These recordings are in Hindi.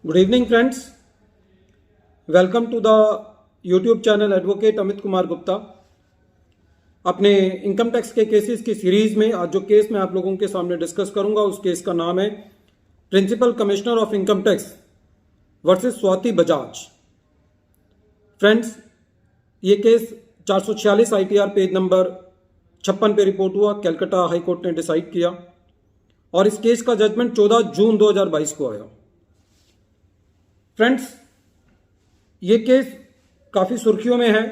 Good evening friends, welcome to the YouTube channel advocate Amit Kumar Gupta. अपने इनकम टैक्स के केसेस की सीरीज में आज जो केस मैं आप लोगों के सामने डिस्कस करूंगा उस केस का नाम है principal commissioner of income tax versus Swati Bajaj. Friends, ये केस 446 ITR पेज नंबर 56 पे रिपोर्ट हुआ। कैलकाटा हाई कोर्ट ने डिसाइड किया और इस केस का जजमेंट 14 जून 2022 को आया। फ्रेंड्स, ये केस काफी सुर्खियों में है।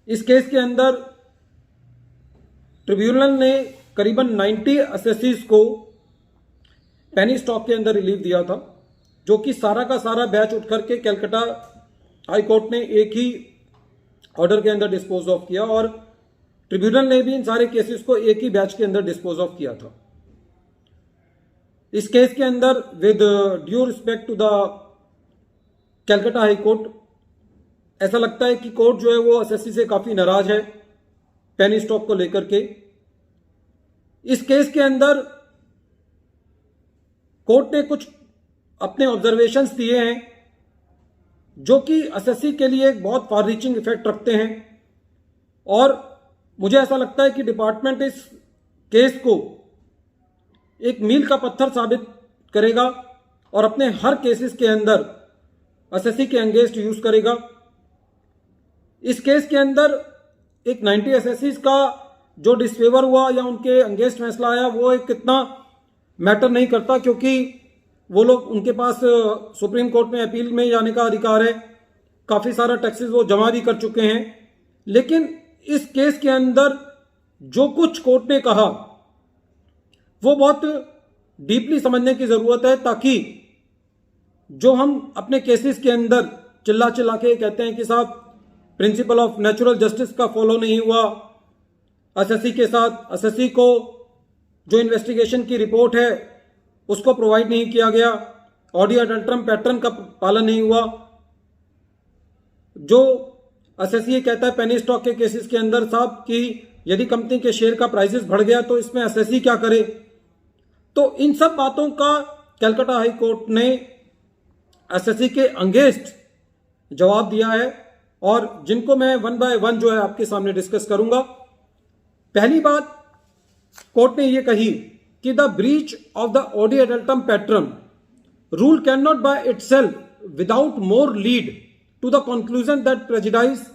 इस केस के अंदर ट्रिब्यूनल ने करीबन 90 असेसीज को पेनी स्टॉक के अंदर रिलीफ दिया था, जो कि सारा का सारा बैच उठ करके कैलकाटा हाई कोर्ट ने एक ही ऑर्डर के अंदर डिस्पोज ऑफ किया और ट्रिब्यूनल ने भी इन सारे केसेस को एक ही बैच के अंदर डिस्पोज ऑफ किया था। इस केस के अंदर with due respect to the Calcutta high court, ऐसा लगता है कि कोर्ट जो है वो एसएससी से काफी नाराज है पेनी स्टॉक को लेकर के। इस केस के अंदर कोर्ट ने कुछ अपने ऑब्जर्वेशंस दिए हैं जो कि एसएससी के लिए एक बहुत फार रीचिंग इफेक्ट रखते हैं और मुझे ऐसा लगता है कि डिपार्टमेंट इस केस को एक मील का पत्थर साबित करेगा और अपने हर केसेस के अंदर एसएससी के अगेंस्ट यूज करेगा। इस केस के अंदर एक 90 एसएससीज का जो डिसफेवर हुआ या उनके अगेंस्ट फैसला आया वो एक कितना मैटर नहीं करता, क्योंकि वो लोग उनके पास सुप्रीम कोर्ट में अपील में जाने का अधिकार है। काफी सारा टैक्सेस वो जमा भी कर चुके हैं। लेकिन इस केस के अंदर जो कुछ कोर्ट ने कहा वो बहुत डीपली समझने की जरूरत है, ताकि जो हम अपने केसेस के अंदर चिल्ला चिल्ला के कहते हैं कि साहब प्रिंसिपल ऑफ नेचुरल जस्टिस का फॉलो नहीं हुआ एसएससी के साथ, एसएससी को जो इन्वेस्टिगेशन की रिपोर्ट है उसको प्रोवाइड नहीं किया गया, ऑडियो अडल्ट्रम पैटर्न का पालन नहीं हुआ, जो एसएससी कहता है पेनी स्टॉक के केसेस के अंदर साहब कि यदि कंपनी के शेयर का प्राइसेस बढ़ गया तो इसमें एसएससी क्या करे। तो इन सब बातों का कैलकाटा हाई कोर्ट ने एसएससी के अगेंस्ट जवाब दिया है और जिनको मैं वन बाय वन जो है आपके सामने डिस्कस करूंगा। पहली बात कोर्ट ने यह कही कि the breach of the audi alteram partem rule can not by itself without more lead to the conclusion that prejudice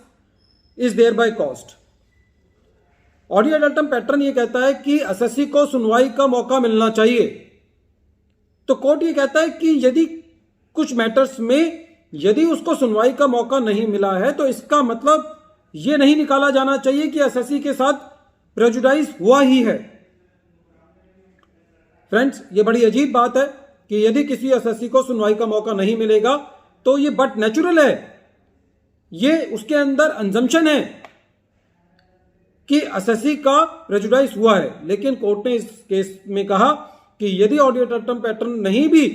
is there by cost. Audi alteram partem ये कहता है कि एसएससी को सुनवाई का मौका मिलना चाहिए। तो कोर्ट ये कहता है कि यदि कुछ मैटर्स में यदि उसको सुनवाई का मौका नहीं मिला है तो इसका मतलब ये नहीं निकाला जाना चाहिए कि एसएससी के साथ प्रेजुडिस हुआ ही है। फ्रेंड्स, ये बड़ी अजीब बात है कि यदि किसी एसएससी को सुनवाई का मौका नहीं मिलेगा तो ये बट नेचुरल है, ये उसके अंदर अंजम्पशन है कि एसएससी का प्रेजुडिस हुआ है। लेकिन कोर्ट ने इस केस में कहा कि यदि ऑडियो अडल्ट्रम पैटर्न नहीं भी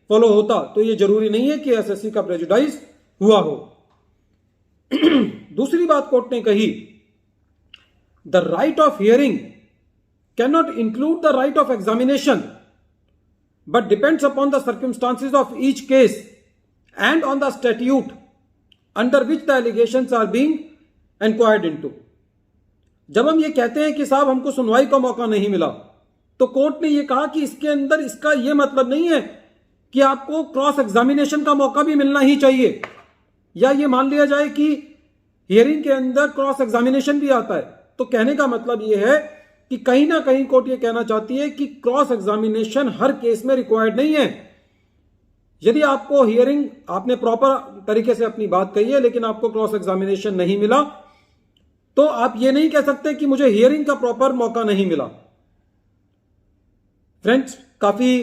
फॉलो होता तो यह जरूरी नहीं है कि एसएससी का प्रेजुडिस हुआ हो। दूसरी बात कोर्ट ने कही, the right of hearing can not include the right of examination but depends upon the circumstances of each case and on the statute under which the allegations are being inquired into. जब हम ये कहते हैं कि साहब हमको सुनवाई का मौका नहीं मिला, तो कोर्ट ने ये कहा कि इसके अंदर इसका यह मतलब नहीं है कि आपको क्रॉस एग्जामिनेशन का मौका भी मिलना ही चाहिए, या ये मान लिया जाए कि हियरिंग के अंदर क्रॉस एग्जामिनेशन भी आता है। तो कहने का मतलब यह है कि कहीं ना कहीं कोर्ट ये कहना चाहती है कि क्रॉस एग्जामिनेशन हर केस में रिक्वायर्ड नहीं है। यदि आपको हियरिंग, आपने प्रॉपर तरीके से अपनी बात कही है लेकिन आपको क्रॉस एग्जामिनेशन नहीं मिला, तो आप ये नहीं कह सकते कि मुझे हियरिंग का प्रॉपर मौका नहीं मिला। फ्रेंड्स, काफी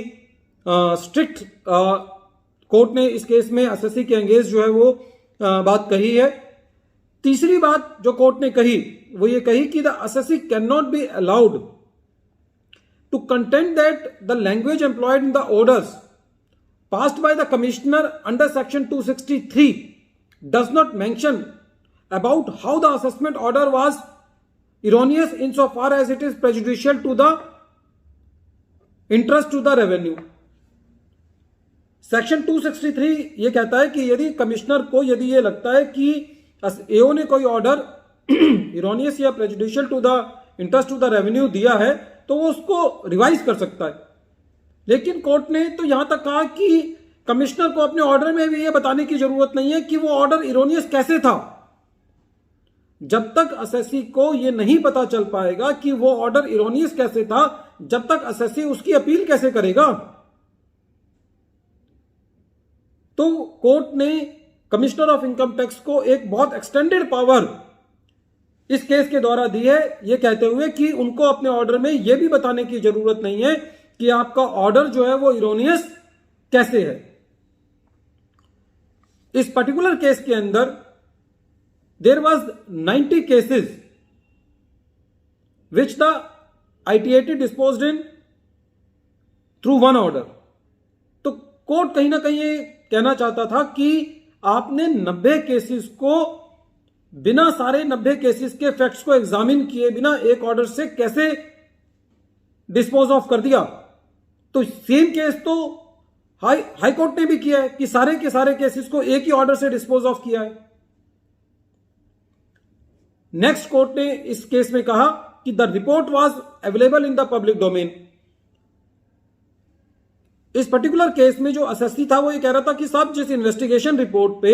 स्ट्रिक्ट कोर्ट ने इस केस में एसएससी के अगेंस्ट जो है वो बात कही है। तीसरी बात जो कोर्ट ने कही वो ये कही कि the SSC can not be allowed to contend that the language employed in the orders passed by the commissioner under section 263 does not mention about how the assessment order was erroneous insofar as it is prejudicial to the interest to the revenue. Section 263 ये कहता है कि यदि कमिश्नर को यदि ये लगता है कि एओ ने कोई ऑर्डर इरोनियस या prejudicial to the interest to the revenue दिया है तो वो उसको रिवाइज कर सकता है। लेकिन कोर्ट ने तो यहां तक कहा कि कमिश्नर को अपने ऑर्डर में भी ये बताने की जरूरत नहीं है कि वो ऑर्डर इरोनियस कैसे था। जब तक असेसी को ये नहीं पता चल पाएगा कि वो ऑर्डर इरोनियस कैसे था, जब तक असेसी उसकी अपील कैसे करेगा। तो कोर्ट ने कमिश्नर ऑफ इनकम टैक्स को एक बहुत एक्सटेंडेड पावर इस केस के द्वारा दी है, यह कहते हुए कि उनको अपने ऑर्डर में यह भी बताने की जरूरत नहीं है कि आपका ऑर्डर जो है वो इरोनियस कैसे है। इस पर्टिकुलर केस के अंदर there was 90 cases which the ITAT disposed in through one order. तो कोर्ट कहीं ना कहीं ये कहना चाहता था कि आपने 90 केसेस को बिना सारे 90 केसेस के फैक्ट्स को एग्जामिन किए बिना एक ऑर्डर से कैसे डिस्पोज ऑफ कर दिया। तो सेम केस तो हाई कोर्ट ने भी किया है कि सारे के सारे केसेस को एक ही ऑर्डर से डिस्पोज ऑफ किया है। नेक्स्ट कोर्ट ने इस केस में कहा कि the report was available in the public domain. इस पर्टिकुलर केस में जो असेसी था वो ये कह रहा था कि साहब जिस इन्वेस्टिगेशन रिपोर्ट पे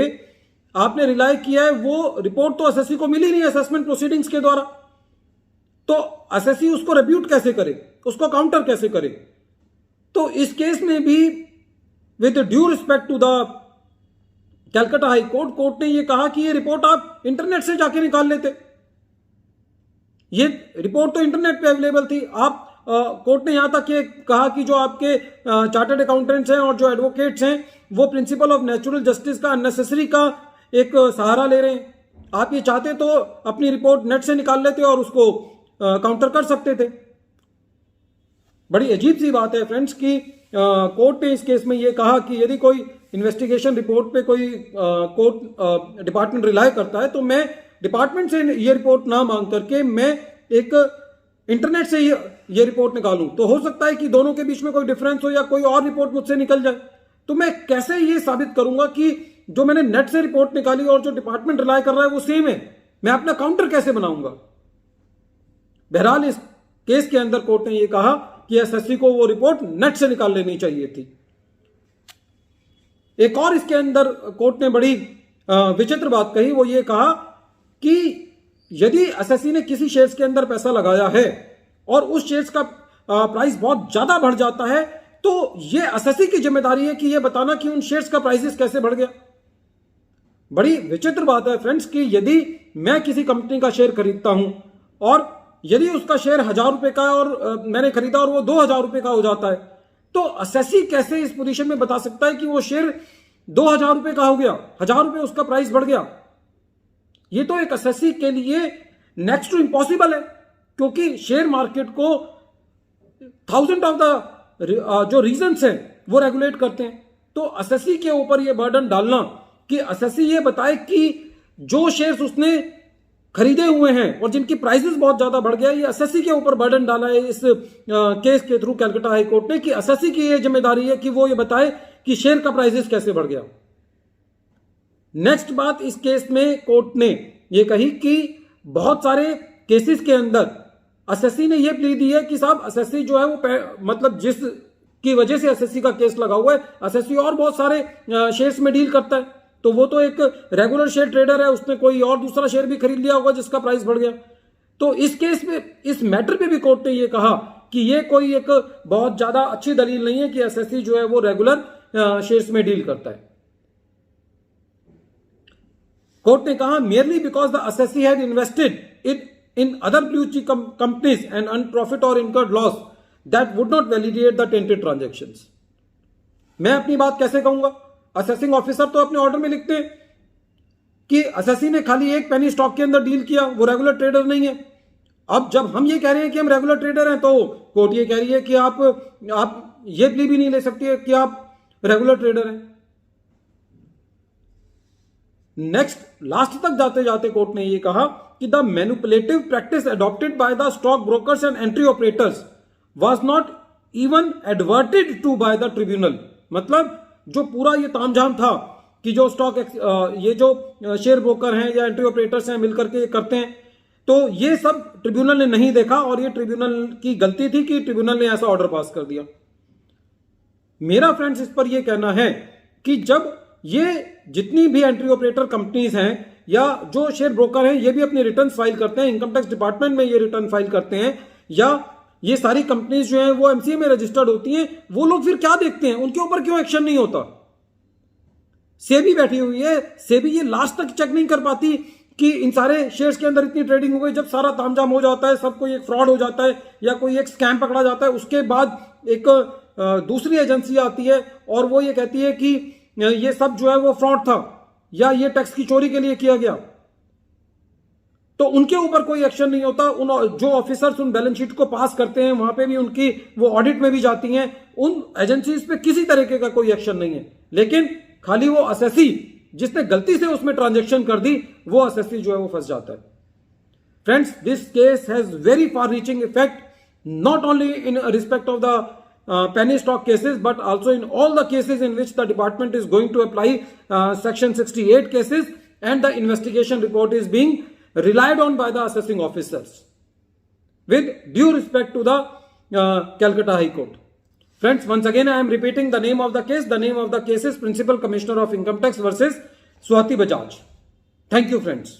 आपने रिलाई किया है वो रिपोर्ट तो असेसी को मिली नहीं असेसमेंट प्रोसीडिंग्स के द्वारा, तो असेसी उसको रिब्यूट कैसे करे, उसको काउंटर कैसे करे। तो इस केस में भी with due respect to the Calcutta high court, court ने ये कहा कि ये रिपोर्ट आप इंटरनेट से जाके निकाल लेते। ये रिपोर्ट तो इंटरनेट पे अवेलेबल थी। आप कोर्ट ने यहां तक ये कहा कि जो आपके चार्टर्ड अकाउंटेंट्स हैं और जो एडवोकेट्स हैं वो प्रिंसिपल ऑफ नेचुरल जस्टिस का अननेसेसरी का एक सहारा ले रहे हैं। आप ये चाहते तो अपनी रिपोर्ट नेट से निकाल लेते और उसको काउंटर कर सकते थे। बड़ी अजीब सी बात है फ्रेंड्स कि कोर्ट ने इस केस में ये कहा कि यदि कोई इन्वेस्टिगेशन रिपोर्ट पे कोई कोर्ट डिपार्टमेंट रिलाई करता है तो मैं डिपार्टमेंट से ये रिपोर्ट ना मांग करके मैं एक इंटरनेट से ये रिपोर्ट निकालूं। तो हो सकता है कि दोनों के बीच में कोई डिफरेंस हो या कोई और रिपोर्ट मुझसे निकल जाए। तो मैं कैसे ये साबित करूंगा कि जो मैंने नेट से रिपोर्ट निकाली और जो डिपार्टमेंट रिलाई कर रहा है वो सेम है। मैं अपना काउंटर कैसे बनाऊंगा। बहरहाल इस केस के अंदर कोर्ट ने यह कहा कि एसएससी को वो रिपोर्ट नेट से निकाल लेनी चाहिए थी। एक और इसके अंदर कोर्ट ने बड़ी विचित्र बात कही, वो ये कहा कि यदि एसएससी ने किसी शेयर्स के अंदर पैसा लगाया है और उस शेयर्स का प्राइस बहुत ज्यादा बढ़ जाता है तो यह एसएससी की जिम्मेदारी है कि यह बताना कि उन शेयर्स का प्राइसेस कैसे बढ़ गया। बड़ी विचित्र बात है फ्रेंड्स कि यदि मैं किसी कंपनी का शेयर खरीदता हूं और यदि उसका शेयर 1000 रुपए का और मैंने खरीदा और वो 2000 रुपए का हो जाता है तो एसएससी कैसे इस पोजीशन में बता सकता है कि वो शेयर 2000 रुपए का हो गया, 1000 रुपए उसका प्राइस बढ़ गया। ये तो एक एसएससी के लिए नेक्स्ट टू इम्पॉसिबल है, क्योंकि शेयर मार्केट को थाउजेंड ऑफ द जो रीजंस हैं वो रेगुलेट करते हैं। तो एसएससी के ऊपर ये बर्डन डालना कि एसएससी ये बताए कि जो शेयर्स उसने खरीदे हुए हैं और जिनकी प्राइसेस बहुत ज्यादा बढ़ गया, ये एसएससी के ऊपर बर्डन डाला है इस केस के थ्रू कैलकाटा हाई कोर्ट ने कि एसएससी की ये जिम्मेदारी है कि वो ये बताए कि शेयर का प्राइसेस कैसे बढ़ गया। नेक्स्ट बात इस केस में कोर्ट ने ये कही कि बहुत सारे केसेस के अंदर एसएससी ने ये प्ली दी है कि साहब एसएससी जो है वो मतलब जिस की वजह से एसएससी का केस लगा हुआ है, एसएससी और बहुत सारे शेयर्स में डील करता है, तो वो तो एक रेगुलर शेयर ट्रेडर है, उसने कोई और दूसरा शेयर भी खरीद लिया होगा जिसका प्राइस बढ़ गया। तो इस केस में इस मैटर पे भी कोर्ट ने ये कहा कि ये कोई एक बहुत ज्यादा अच्छी दलील नहीं है कि एसएससी जो है वो रेगुलर शेयर्स में डील करता है। कोर्ट ने कहा merely because the assessee had invested it in other blue chip companies and earned profit or incurred loss that would not validate the tainted transactions। मैं अपनी बात कैसे कहूंगा? असेसिंग ऑफिसर तो अपने ऑर्डर में लिखते हैं कि असेसी ने खाली एक पेनी स्टॉक के अंदर डील किया, वो रेगुलर ट्रेडर नहीं है। अब जब हम ये कह रहे हैं कि हम रेगुलर ट्रेडर हैं तो कोर्ट ये कह रही है कि आप ये प्ली भी नहीं ले सकती है कि आप रेगुलर ट्रेडर हैं। नेक्स्ट लास्ट तक जाते जाते कोर्ट ने ये कहा कि the manipulative practice adopted by the stock brokers and entry operators was not even adverted to by the tribunal. मतलब जो पूरा ये तामझाम था कि जो ये जो शेयर ब्रोकर हैं या एंट्री ऑपरेटर्स हैं मिलकर के करते हैं, तो ये सब ट्रिब्यूनल ने नहीं देखा और ये ट्रिब्यूनल की गलती थी कि ट्रिब्यूनल ने ऐसा ऑर्डर पास कर दिया। मेरा फ्रेंड्स इस पर यह कहना है कि जब ये जितनी भी एंट्री ऑपरेटर कंपनीज हैं या जो शेयर ब्रोकर हैं, ये भी अपनी रिटर्न फाइल करते हैं, इनकम टैक्स डिपार्टमेंट में ये रिटर्न फाइल करते हैं, या ये सारी कंपनीज जो हैं वो एमसीए में रजिस्टर्ड होती हैं, वो लोग फिर क्या देखते हैं, उनके ऊपर क्यों एक्शन नहीं होता? सेबी बैठी हुई है, सेबी ये लास्ट तक चेक नहीं कर पाती कि इन सारे शेयर्स के अंदर इतनी ट्रेडिंग हो गई। जब सारा तामझाम हो जाता है, सब कोई एक फ्रॉड हो जाता है या कोई एक स्कैम पकड़ा जाता है, उसके बाद एक दूसरी एजेंसी आती है और वो ये कहती है कि ये सब जो है वो फ्रॉड था या ये टैक्स की चोरी के लिए किया गया, तो उनके ऊपर कोई एक्शन नहीं होता। उन जो ऑफिसर्स उन बैलेंस शीट को पास करते हैं, वहां पे भी उनकी वो ऑडिट में भी जाती हैं, उन एजेंसीज पे किसी तरीके का कोई एक्शन नहीं है। लेकिन खाली वो असेसी जिसने गलती से उसमें ट्रांजैक्शन कर दी, वो असेसी जो है वो फंस जाता है। Friends, this case has very far reaching effect, not only in respect of the penny stock cases, but also in all the cases in which the department is going to apply section 68 cases, and the investigation report is being relied on by the assessing officers with due respect to the Calcutta High Court. Friends, once again I am repeating the name of the case. The name of the case is Principal Commissioner of Income Tax versus Swati Bajaj. Thank you, friends.